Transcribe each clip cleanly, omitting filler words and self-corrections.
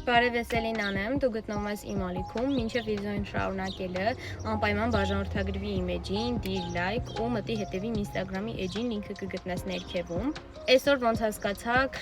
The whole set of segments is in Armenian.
Բարև ես Էլինան եմ, դու գտնվում ես իմ ալիքում, մինչև վիդեոին շարունակելը անպայման բաժանորդագրվի իմ էջին, դիր լայք ու մտի հետևի իմ ինստագրամի էջին, լինքը կգտնես ներքևում։ Այսօր ոնց հասկացաք,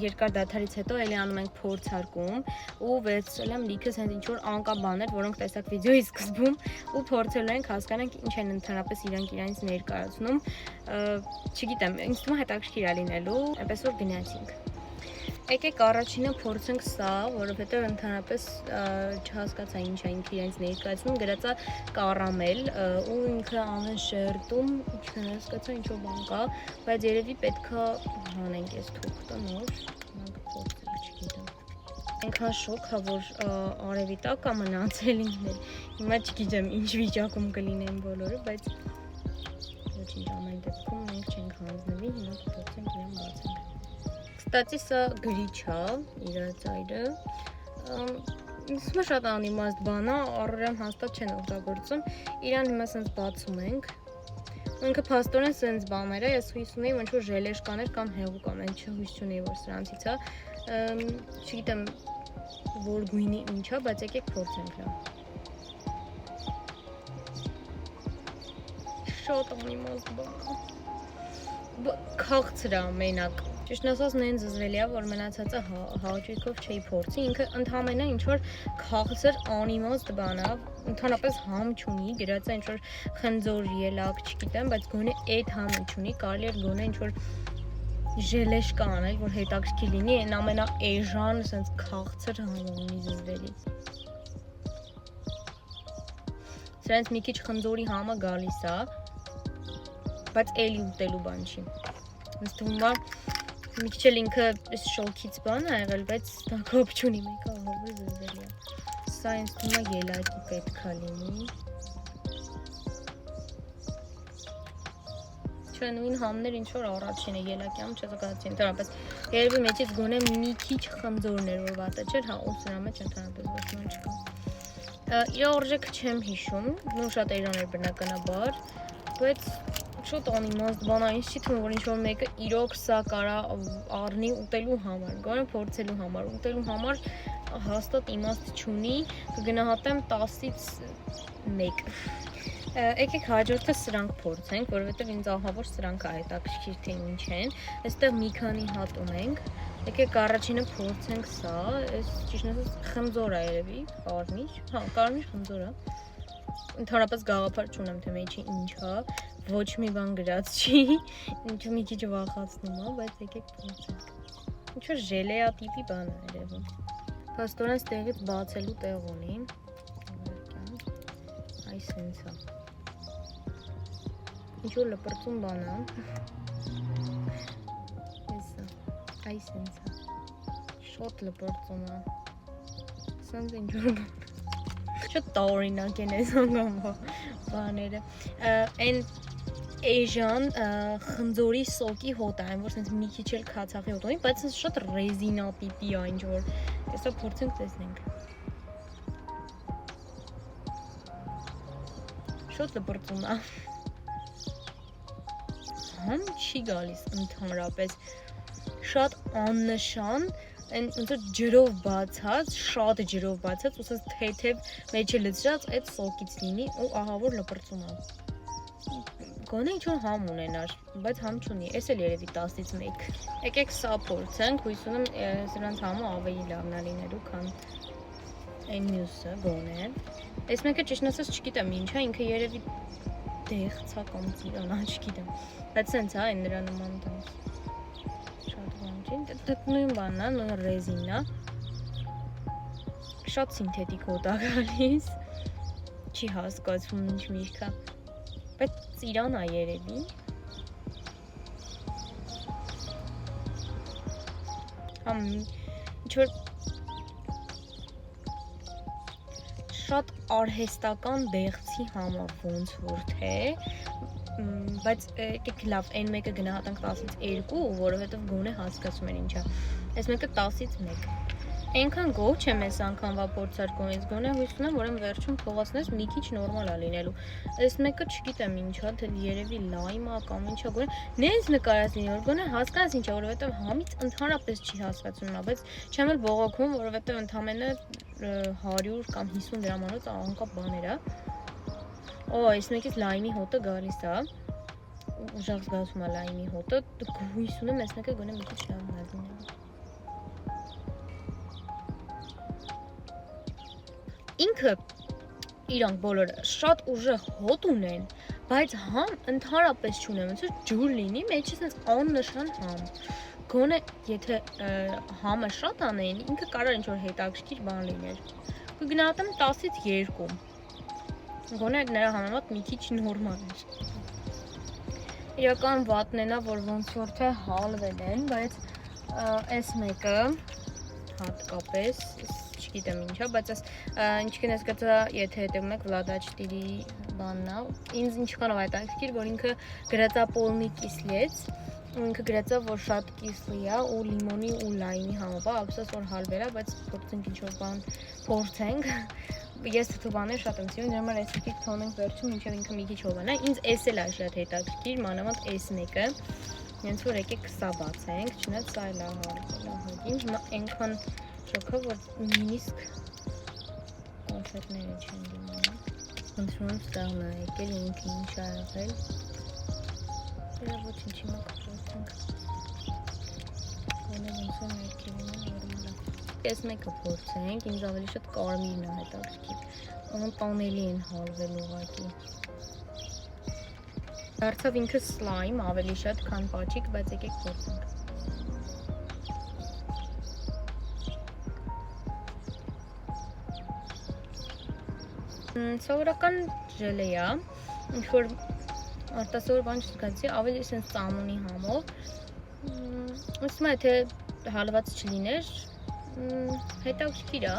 երկար դադարից հետո էլի անում ենք փորձարկում ու վերցրել եմ լիքս հենց ինչ-որ անկապ բաներ, որոնք տեսակ վիդեոյի սկզբում ու փորձելու ենք հասկանանք ինչ են ընդհանրապես իրանք իրանից ներկայացնում։ Չգիտեմ, ինձ թվում է հետաքրքիր է լինելու, այնպես որ գնացինք։ Եկեք առաջինը փորձենք սա, որովհետև ընդհանրապես չհասկացա ինչ է ինքը իրենց ներկայացնում, գրած է կարամել ու ինքը ամեն շերտում չհասկացա ինչ-որ բան կա, բայց երևի պետքա հանենք այս թուղթը նոր, փորձենք, չգիտեմ։ Այնքան շոկ է, որ արևի տակ է մնացել ինքն, հիմա չգիտեմ ինչ վիճակում կլինեն բոլորը, բայց ոչինչ ամեն դեպքում մենք չենք հանձնվի, հիմա կփորձենք իրեն բացենք։ Կստացի սա գրիչ է, իր ծայրը, ինձ շատ անիմաստ բան է, առօրյան հաստատ չեն օգտագործում, իրան հիմա սենց բացում ենք, ինքը փաստորեն սենց բաներ է, ես հույս ունեի, ինչ որ ժելեշկաներ կամ հեղուկ ամեն հույս չունեի, որ սրանցից է, չգիտեմ, որ գույնի ինչ է, բայց եկեք փորձենք լավ։ Շատ անիմաստ բան է, քաղցր է մենակ։ Ճիշտն ասած նեն զզվելի է, որ մնացածը հաճույքով չէի փորձի, ինքը ընդհանրապես ինչ-որ քաղցր անիմաստ բան է, ընդհանրապես համ չունի, գրած է ինչ-որ խնձոր ելակ, չգիտեմ, բայց գոնե այդ համը չունի, կարելի էր գոնե ինչ-որ ժելեշկա անել, որ հետաքրքիր լինի, այն ամենաէժան, սենց քաղցր համը ունի զզվելի։ Սրանց մի քիչ խնձորի համը գալիս է, բայց էլի ուտելու բան չի։ Ինձ թվում է մի քիչ էլ ինքը շոկից բան է եղել, բայց դա կապ չունի, մեկը ահավոր զզվելի է։ Սա ինձ թվում է ելակի պետք է լինի։ Չէ, նույն համներ ինչ որ առաջին է ելակի համ չզգացի, ընդհանրապես երևի մեջից գոնե մի քիչ խնձորներ որ վատը չէր, հա ու սրա մեջ ընդհանրապես ոչ ոք չկա։ Իր օրժեքը չեմ հիշում, նույն շատ էժան էր բնականաբար, բայց շատ անիմաստ բան է, ինձ չի թվում, որ ինչ-որ մեկը իրոք սա կարա առնի ուտելու համար, գոնե փորձելու համար, ուտելու համար հաստատ իմաստ չունի, կգնահատեմ 10-ից 1։ Եկեք հաջորդը սրանք փորձենք, որովհետև ինձ ահավոր սրանք է հետաքրքիր թե ինչ են։ Այստեղ մի քանի հատ ունենք։ Եկեք առաջինը փորձենք սա, այս ճիշտ ասած խնձոր է երևի, կարմիր, հա, կարմիր խնձոր է։ Ընդհանրապես գաղափար չունեմ, թե մեջի ինչ է, ոչ մի բան գրած չի, ինչու մի քիչ վախացնում է, բայց եկեք փորձենք։ Ինչ-որ ժելեա տիպի բան է երևում։ Փաստորեն ստեղից բացելու տեղ ունի։ Այ սենց է։ Ինչ-որ լպրծուն բան է։ Էսա, այ սենց է։ Շատ լպրծուն է։ Սենց ինչ-որ բան։ Շատ տարօրինակ են այս անգամ բաները։ Այն էժան խնձորի սոկի հոտ է, այն որ սենց մի քիչ էլ քացախի հոտ ունի, բայց սենց շատ ռեզինա տիպի է ինչ որ։ Այսօր փորձենք տեսնենք։ Շատ լպրծուն է։ Համ չի գալիս ընդհանրապես։ Շատ աննշան, այն ոնց որ ջրով բացած, շատ ջրով բացած, ու սենց թեթև մեջը լցրած այդ սոկից լինի ու ահավոր լպրծուն է։ Գոնե ինչ-որ համ ունենար, բայց համ չունի, այս էլ երևի 10-ից 1։ Եկեք սա փորձենք, հույս ունեմ սրանց համը ավելի լավն է լինելու, քան այն մյուսը, գոնե։ Այս մեկը ճիշտն ասած չգիտեմ ինչ է, ինքը երևի դեղցա կամ ծիրանա, չգիտեմ, բայց սենց է, այն նրա նման տանց։ Շատ բան չի, դա նույն բանն է, նույն ռեզինն է։ Շատ սինթետիկ հոտ է գալիս, չի հասկացվում ինչ միրգ է, բայց ծիրան է երևի։ Համ ինչ-որ շատ արհեստական դեղցի համը ոնց որ թե, բայց եկեք լավ, այն մեկը գնահատենք 10-ից 2, որովհետև գոնե հասկացում են ինչ է։ Այս մեկը 10-ից 1։ Այնքան գոհ չեմ այս անգամվա փորձարկումից, գոնե հույս ունեմ, որ եմ վերջում փողացնես մի քիչ նորմալ է լինելու։ Այս մեկը չգիտեմ ինչա, թե երևի լայմ է կամ ինչա, գոնե նենց նկարած լինի, որ գոնե հասկանաս ինչա, որովհետև համից ընդհանրապես չի հասկացում նա, բայց չեմ էլ բողոքում, որովհետև ընդամենը 100 կամ 50 դրամանոց անկապ բաներ է։ Օ, այս մեկից լայմի հոտը գալիս է։ Ուժեղ զգացում է լայմի հոտը, հույս ունեմ այս մեկը գոնե մի քիչ լավ լինի։ Ինքը իրանք բոլորը շատ ուժեղ հոտ ունեն, բայց համ ընդհանրապես չունեն, ոնց որ ջուր լինի, մեջից այնց աննշան համ։ Գոնե եթե համը շատ անեին, ինքը կարող ինչ-որ հետաքրքիր բան լիներ։ Կգնահատեմ 10-ից 2։ Գոնե նրա համեմատ մի քիչ նորմալ էր։ Իրական վատն էնա, որ ոնց որ թե հալվել են, բայց այս մեկը հատկապես չգիտեմ ինչա, բայց այս ինչքան ես գծա, եթե հետևում եք Վլադաչտիրի բանն է, ինձ ինչքանով հետաքրքիր, որ ինքը գրածա полный կիսլեց, ինքը գրածա, որ շատ կիսլի է ու լիմոնի ու լայմի համով է, ափսոս որ հալվել է, բայց փորձենք ինչ-որ բան փորձենք։ Ես թթու բաներ շատ եմ սիրում, դրա համար այս մեկի թոնենք վերջում, մինչև ինքը մի քիչ հովանա, ինձ էս էլ է շատ հետաքրքիր, մանավանդ այս մեկը, հենց որ եկեք սա բացենք, չնայած սա էլ է հալվել, հիմա այնքան շոկը, որ նույնիսկ կոնֆետները չեն դիմանում։ Ընտրում ստաղն է եկել, ինքը ինչ է եղել։ Երա ոչինչ հիմա կփորձենք։ Գոնե ոնց է ներքևինը նորմալ է։ Այս մեկը փորձենք, ինձ ավելի շատ կարմիրն է հետաքրքիր։ Անտանելի են հալվել ուղղակի։ Դարձավ ինքը սլայմ, ավելի շատ, քան պաչիկ, բայց եկեք փորձենք։ Սովորական ժելե է, ինչ-որ արտասովոր բան չզգացի, ավելի սենց ծամոնի համով, ուսում է, թե հալված չլիներ, հետաքրքիր է,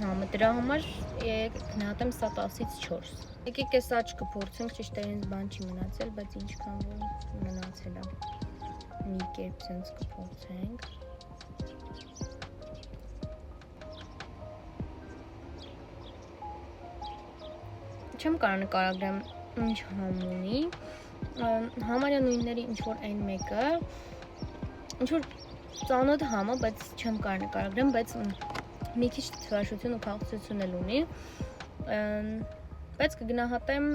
համը դրա համար գնահատեմ սա 10-ից 4։ Եկեք այս աչքը փորձենք, ճիշտ է ինձ բան չի մնացել, բայց ինչքան որ մնացել է, մի կերպ սենց կփորձենք։ Չեմ կարող նկարագրեմ ինչ համ ունի, համարյա նույնների ինչ-որ այն մեկը, ինչ-որ ծանոթ համը, բայց չեմ կարող նկարագրեմ, բայց մի քիչ թվաշություն ու քաղցրություն էլ ունի, բայց կգնահատեմ,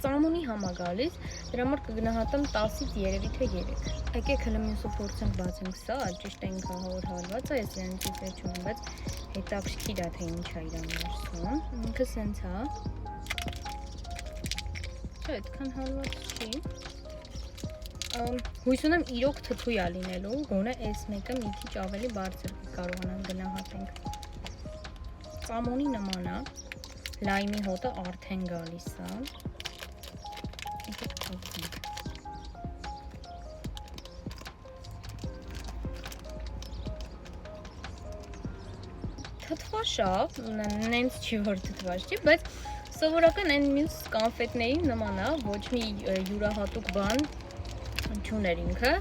ծամոնի համ է գալիս, դրա համար կգնահատեմ 10-ից երևի թե 3։ Եկեք հլը մյուսը փորձենք բացենք սա, ճիշտ է ինքը հավոր հալված է, ես իրանից վեր չունեմ, բայց հետաքրքիր է թե ինչ է իրան ներսում, ինքը սենց է։ Չէ, այդքան հալված չի։ Հույս ունեմ իրոք թթույ է լինելու, գոնե այս մեկը մի քիչ ավելի բարձր կարողանանք գնահատենք։ Ծամոնի նման է, լայմի հոտը արդեն գալիս է։ Եկեք փորձենք։ Թթվաշ է, նենց չի որ թթվաշ չի, բայց սովորական այն մյուս կոնֆետների նման է, ոչ մի յուրահատուկ բան չուներ ինքը,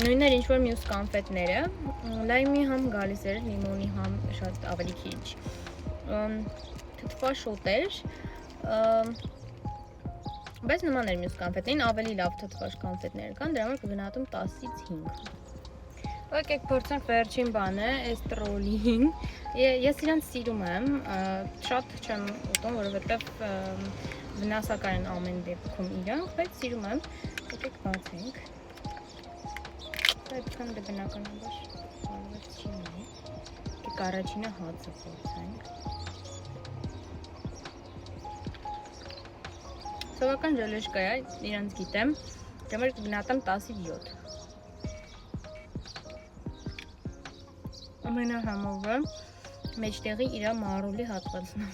նույնն էր ինչ-որ մյուս կոնֆետները, լայմի համ գալիս էր, լիմոնի համ շատ ավելի քիչ, թթվաշոտ էր, բայց նման էր մյուս կոնֆետներին, ավելի լավ թթվաշ կոնֆետներ կան, դրա համար կգնահատեմ 10-ից 5։ Եկեք փորձենք վերջին բանը, այս տրոլին, ես իրանց սիրում եմ, շատ չեմ ուտում, որովհետև վնասակար են ամեն դեպքում իրանք, բայց սիրում եմ, եկեք բացենք, այդքան դե բնականաբար հալված չի ունի, եկեք առաջինը հացը փորձենք, սովորական ժելեշկա է, իրանց գիտեմ, դրա համար կգնահատեմ 10-ից 7։ Ամենահամովը մեջտեղի իրա մարուլի հատվածն է։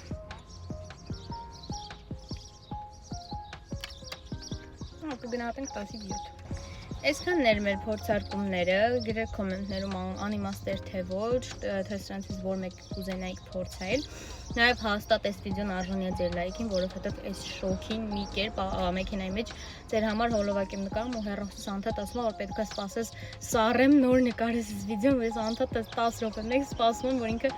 Կգնահատենք 10-ից 7։ Այսքանն էր մեր փորձարկումները, գրեք կոմենտներում անիմաստեր թե ոչ, թե սրանցից որ մեկ կուզենայիք փորձել։ Նաև հաստատ այս վիդեոն արժանի է ձեր լայքին, որովհետև այս շոքին մի կերպ մեքենայի մեջ ձեր համար հոլովակ եմ նկարում ու հեռախոսս անդադ ասում որ պետք է սպասես սառեմ նոր նկարես այս վիդեոն, ես անդադ 10 րոպե մեկ սպասում եմ, որ ինքը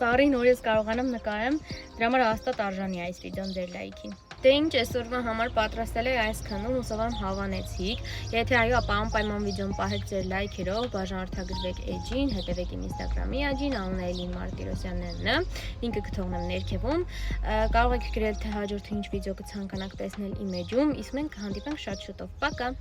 սառի նոր ես կարողանամ նկարեմ, դրա համար հաստատ արժանի է այս վիդեոն ձեր լայքին։ Դե ինչ այսօրվա համար պատրաստել էի այսքանում, հուսով եմ հավանեցիք։ Եթե այո, ապա անպայման վիդեոն պահեք ձեր լայքերով, բաժանորդագրվեք էջին, հետևեք իմ Instagram-ի էջին, անունը Էլին Մարտիրոսյանն է, լինքը կթողնեմ ներքևում։ Կարող եք գրել թե հաջորդը ինչ վիդեո կցանկանաք տեսնել իմ էջում, իսկ մենք կհանդիպենք շատ շուտով։ Պակա։